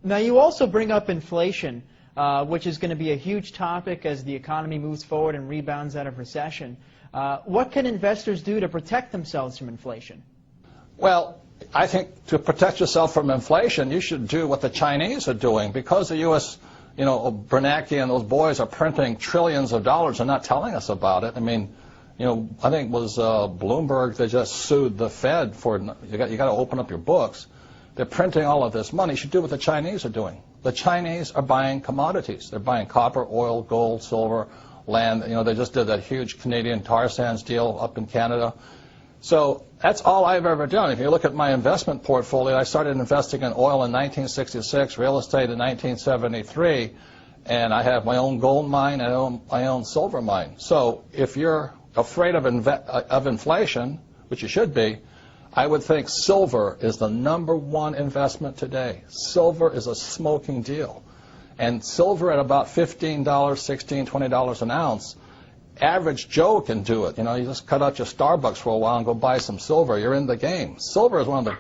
Now, you also bring up inflation, which is going to be a huge topic as the economy moves forward and rebounds out of recession. What can investors do to protect themselves from inflation? Well, I think to protect yourself from inflation, you should do what the Chinese are doing. Because the U.S., Bernanke and those boys are printing trillions of dollars and not telling us about it. I mean, I think it was Bloomberg that just sued the Fed for, you got to open up your books. They're printing all of this money. You should do what the Chinese are doing. The Chinese are buying commodities. They're buying copper, oil, gold, silver, land. They just did that huge Canadian tar sands deal up in Canada. So that's all I've ever done. If you look at my investment portfolio, I started investing in oil in 1966, real estate in 1973, and I have my own gold mine and my own silver mine. So if you're afraid of inflation, which you should be, I would think silver is the #1 investment today. Silver is a smoking deal. And silver at about $15, $16, $20 an ounce, average Joe can do it. You just cut out your Starbucks for a while and go buy some silver. You're in the game. Silver is one of the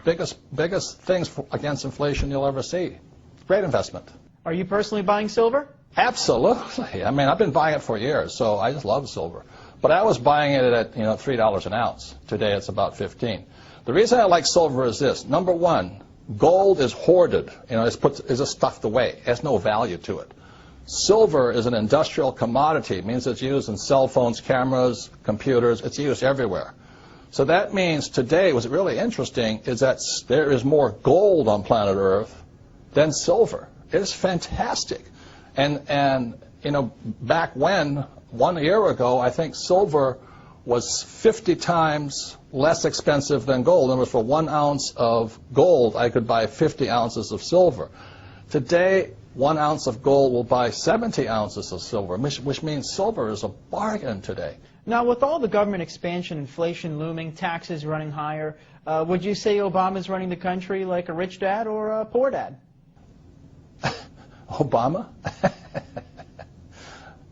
biggest things against inflation you'll ever see. Great investment. Are you personally buying silver? Absolutely. I mean, I've been buying it for years, so I just love silver. But I was buying it at $3 an ounce. Today it's about 15. The reason I like silver is this. #1, gold is hoarded. It's just stuffed away. It has no value to it. Silver is an industrial commodity. It means it's used in cell phones, cameras, computers. It's used everywhere. So that means today, what's really interesting is that there is more gold on planet Earth than silver. It is fantastic. And back when, 1 year ago, I think silver was 50 times less expensive than gold. In other words, for 1 ounce of gold, I could buy 50 ounces of silver. Today, 1 ounce of gold will buy 70 ounces of silver, which means silver is a bargain today. Now, with all the government expansion, inflation looming, taxes running higher, would you say Obama's running the country like a rich dad or a poor dad? Obama?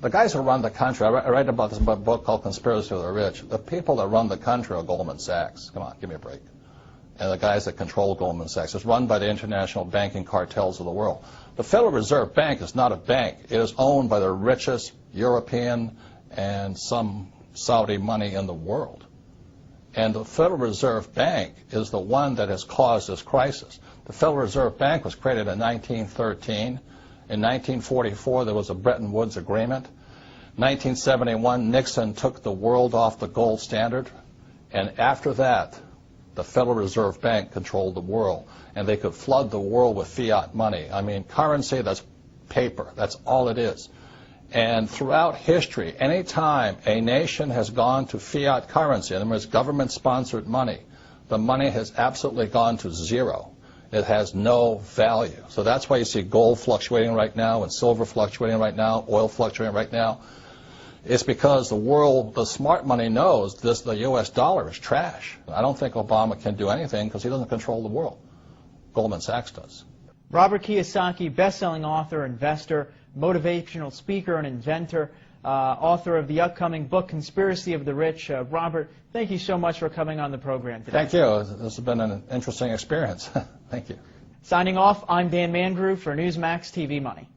The guys who run the country, I write about this in a book called Conspiracy of the Rich. The people that run the country are Goldman Sachs. Come on, give me a break. And the guys that control Goldman Sachs. It's run by the international banking cartels of the world. The Federal Reserve Bank is not a bank. It is owned by the richest European and some Saudi money in the world. And the Federal Reserve Bank is the one that has caused this crisis. The Federal Reserve Bank was created in 1913. In 1944, there was a Bretton Woods Agreement. 1971, Nixon took the world off the gold standard. And after that, the Federal Reserve Bank controlled the world. And they could flood the world with fiat money. I mean, currency, that's paper. That's all it is. And throughout history, any time a nation has gone to fiat currency, in other words, government-sponsored money, the money has absolutely gone to zero. It has no value. So that's why you see gold fluctuating right now and silver fluctuating right now, oil fluctuating right now. It's because the world, the smart money knows the U.S. dollar is trash. I don't think Obama can do anything because he doesn't control the world. Goldman Sachs does. Robert Kiyosaki, best-selling author, investor, motivational speaker, and inventor, author of the upcoming book, Conspiracy of the Rich. Robert, thank you so much for coming on the program today. Thank you. This has been an interesting experience. Thank you. Signing off, I'm Dan Mandrew for Newsmax TV Money.